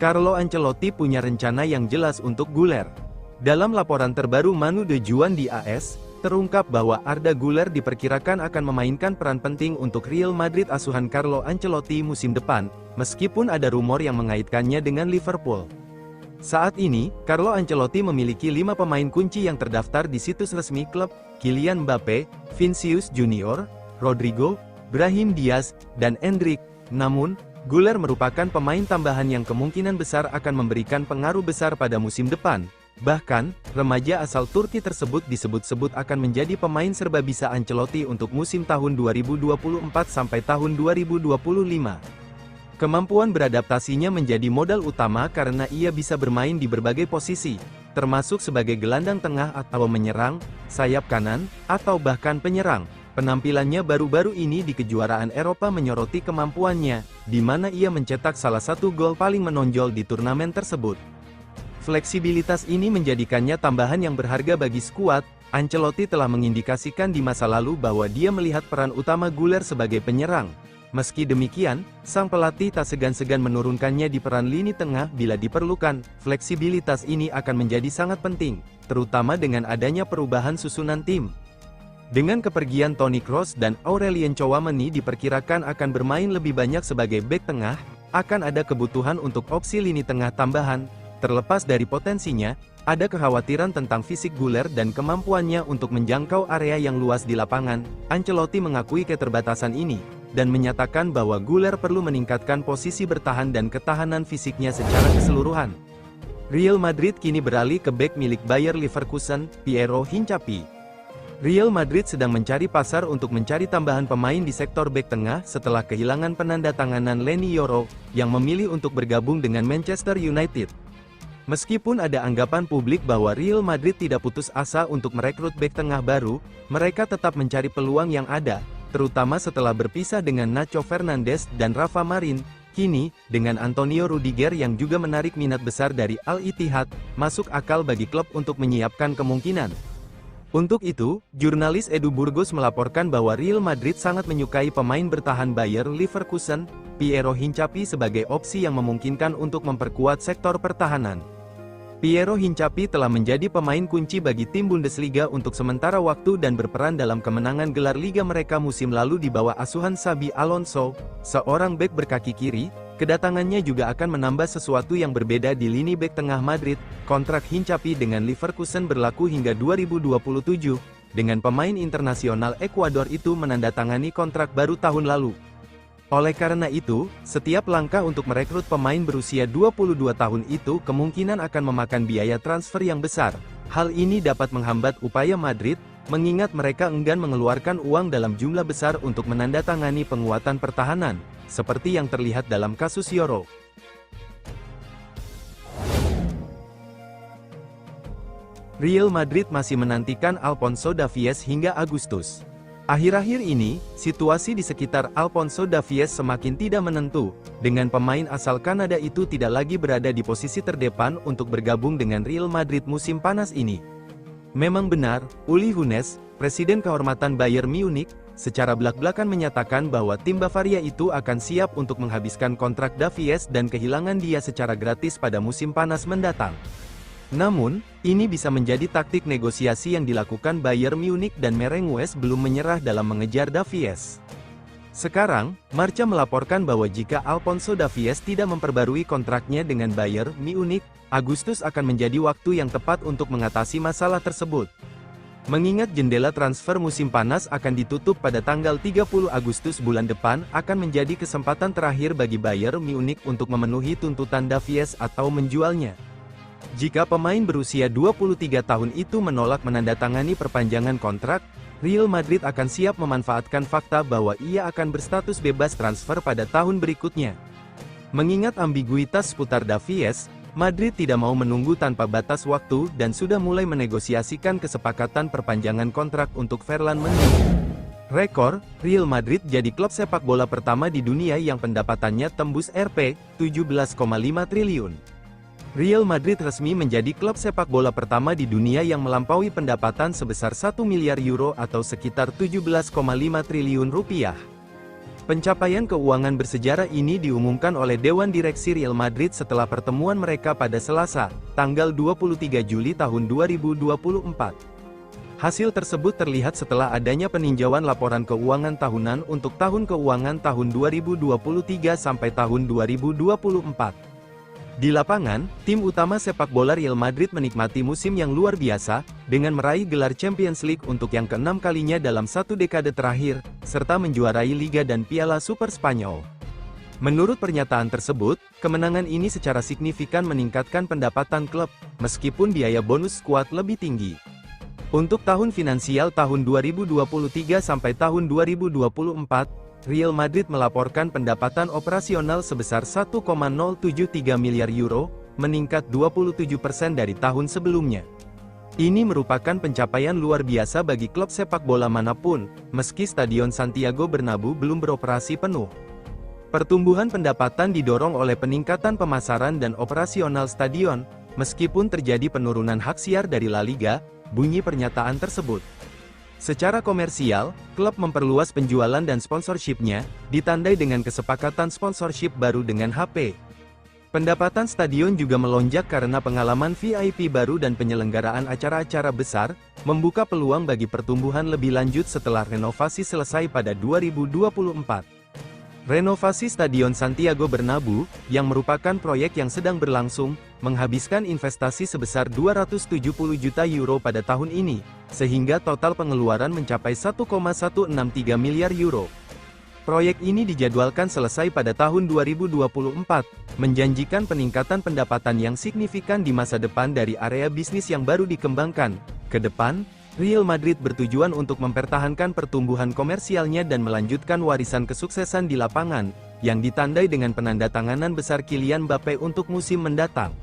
Carlo Ancelotti punya rencana yang jelas untuk Güler. Dalam laporan terbaru Manu de Juan di AS, terungkap bahwa Arda Güler diperkirakan akan memainkan peran penting untuk Real Madrid asuhan Carlo Ancelotti musim depan, meskipun ada rumor yang mengaitkannya dengan Liverpool. Saat ini, Carlo Ancelotti memiliki 5 pemain kunci yang terdaftar di situs resmi klub: Kylian Mbappe, Vinicius Junior, Rodrigo, Brahim Diaz, dan Endrick. Namun, Güler merupakan pemain tambahan yang kemungkinan besar akan memberikan pengaruh besar pada musim depan. Bahkan, remaja asal Turki tersebut disebut-sebut akan menjadi pemain serba bisa Ancelotti untuk musim tahun 2024 sampai tahun 2025. Kemampuan beradaptasinya menjadi modal utama karena ia bisa bermain di berbagai posisi, termasuk sebagai gelandang tengah atau menyerang, sayap kanan, atau bahkan penyerang. Penampilannya baru-baru ini di kejuaraan Eropa menyoroti kemampuannya, di mana ia mencetak salah satu gol paling menonjol di turnamen tersebut. Fleksibilitas ini menjadikannya tambahan yang berharga bagi skuad. Ancelotti telah mengindikasikan di masa lalu bahwa dia melihat peran utama Güler sebagai penyerang. Meski demikian, sang pelatih tak segan-segan menurunkannya di peran lini tengah bila diperlukan. Fleksibilitas ini akan menjadi sangat penting, terutama dengan adanya perubahan susunan tim. Dengan kepergian Toni Kroos dan Aurelien Tchouameni diperkirakan akan bermain lebih banyak sebagai bek tengah, akan ada kebutuhan untuk opsi lini tengah tambahan. Terlepas dari potensinya, ada kekhawatiran tentang fisik Güler dan kemampuannya untuk menjangkau area yang luas di lapangan. Ancelotti mengakui keterbatasan ini, dan menyatakan bahwa Güler perlu meningkatkan posisi bertahan dan ketahanan fisiknya secara keseluruhan. Real Madrid kini beralih ke bek milik Bayer Leverkusen, Piero Hincapié. Real Madrid sedang mencari pasar untuk mencari tambahan pemain di sektor bek tengah setelah kehilangan penandatanganan Leny Yoro, yang memilih untuk bergabung dengan Manchester United. Meskipun ada anggapan publik bahwa Real Madrid tidak putus asa untuk merekrut bek tengah baru, mereka tetap mencari peluang yang ada, terutama setelah berpisah dengan Nacho Fernandes dan Rafa Marin. Kini, dengan Antonio Rudiger yang juga menarik minat besar dari Al Ittihad, masuk akal bagi klub untuk menyiapkan kemungkinan. Untuk itu, jurnalis Edu Burgos melaporkan bahwa Real Madrid sangat menyukai pemain bertahan Bayer Leverkusen, Piero Hincapié sebagai opsi yang memungkinkan untuk memperkuat sektor pertahanan. Piero Hincapié telah menjadi pemain kunci bagi tim Bundesliga untuk sementara waktu dan berperan dalam kemenangan gelar liga mereka musim lalu di bawah asuhan Xabi Alonso, seorang bek berkaki kiri. Kedatangannya juga akan menambah sesuatu yang berbeda di lini bek tengah Madrid. Kontrak Hincapié dengan Leverkusen berlaku hingga 2027, dengan pemain internasional Ekuador itu menandatangani kontrak baru tahun lalu. Oleh karena itu, setiap langkah untuk merekrut pemain berusia 22 tahun itu kemungkinan akan memakan biaya transfer yang besar. Hal ini dapat menghambat upaya Madrid, mengingat mereka enggan mengeluarkan uang dalam jumlah besar untuk menandatangani penguatan pertahanan, seperti yang terlihat dalam kasus Yoro. Real Madrid masih menantikan Alphonso Davies hingga Agustus. Akhir-akhir ini, situasi di sekitar Alphonso Davies semakin tidak menentu, dengan pemain asal Kanada itu tidak lagi berada di posisi terdepan untuk bergabung dengan Real Madrid musim panas ini. Memang benar, Uli Hoeneß, Presiden Kehormatan Bayern Munich, secara belak-belakan menyatakan bahwa tim Bavaria itu akan siap untuk menghabiskan kontrak Davies dan kehilangan dia secara gratis pada musim panas mendatang. Namun, ini bisa menjadi taktik negosiasi yang dilakukan Bayern Munich dan Merengues belum menyerah dalam mengejar Davies. Sekarang, Marca melaporkan bahwa jika Alphonso Davies tidak memperbarui kontraknya dengan Bayern Munich, Agustus akan menjadi waktu yang tepat untuk mengatasi masalah tersebut. Mengingat jendela transfer musim panas akan ditutup pada tanggal 30 Agustus bulan depan, akan menjadi kesempatan terakhir bagi Bayern Munich untuk memenuhi tuntutan Davies atau menjualnya. Jika pemain berusia 23 tahun itu menolak menandatangani perpanjangan kontrak, Real Madrid akan siap memanfaatkan fakta bahwa ia akan berstatus bebas transfer pada tahun berikutnya. Mengingat ambiguitas seputar Davies, Madrid tidak mau menunggu tanpa batas waktu dan sudah mulai menegosiasikan kesepakatan perpanjangan kontrak untuk Ferland Mendy. Rekor, Real Madrid jadi klub sepak bola pertama di dunia yang pendapatannya tembus Rp. 17,5 triliun. Real Madrid resmi menjadi klub sepak bola pertama di dunia yang melampaui pendapatan sebesar 1 miliar euro atau sekitar 17,5 triliun rupiah. Pencapaian keuangan bersejarah ini diumumkan oleh Dewan Direksi Real Madrid setelah pertemuan mereka pada Selasa, tanggal 23 Juli tahun 2024. Hasil tersebut terlihat setelah adanya peninjauan laporan keuangan tahunan untuk tahun keuangan tahun 2023 sampai tahun 2024. Di lapangan, tim utama sepak bola Real Madrid menikmati musim yang luar biasa, dengan meraih gelar Champions League untuk yang ke-6 kalinya dalam satu dekade terakhir, serta menjuarai Liga dan Piala Super Spanyol. Menurut pernyataan tersebut, kemenangan ini secara signifikan meningkatkan pendapatan klub, meskipun biaya bonus skuad lebih tinggi. Untuk tahun finansial tahun 2023 sampai tahun 2024, Real Madrid melaporkan pendapatan operasional sebesar 1,073 miliar euro, meningkat 27% dari tahun sebelumnya. Ini merupakan pencapaian luar biasa bagi klub sepak bola manapun, meski Stadion Santiago Bernabeu belum beroperasi penuh. Pertumbuhan pendapatan didorong oleh peningkatan pemasaran dan operasional stadion, meskipun terjadi penurunan hak siar dari La Liga, bunyi pernyataan tersebut. Secara komersial, klub memperluas penjualan dan sponsorship-nya, ditandai dengan kesepakatan sponsorship baru dengan HP. Pendapatan stadion juga melonjak karena pengalaman VIP baru dan penyelenggaraan acara-acara besar, membuka peluang bagi pertumbuhan lebih lanjut setelah renovasi selesai pada 2024. Renovasi Stadion Santiago Bernabeu, yang merupakan proyek yang sedang berlangsung, menghabiskan investasi sebesar 270 juta euro pada tahun ini, sehingga total pengeluaran mencapai 1,163 miliar euro. Proyek ini dijadwalkan selesai pada tahun 2024, menjanjikan peningkatan pendapatan yang signifikan di masa depan dari area bisnis yang baru dikembangkan. Ke depan, Real Madrid bertujuan untuk mempertahankan pertumbuhan komersialnya dan melanjutkan warisan kesuksesan di lapangan, yang ditandai dengan penandatanganan besar Kylian Mbappé untuk musim mendatang.